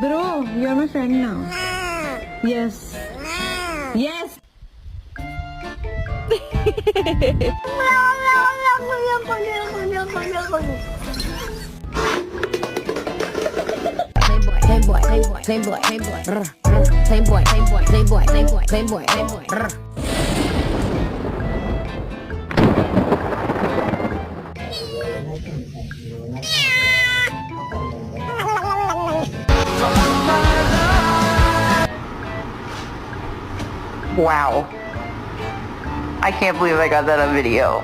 Bro, you're my friend now. Yes. Yes. Playboy, playboy, playboy, playboy, playboy, playboy, playboy, playboy, playboy, playboy. Wow. I can't believe I got that on video.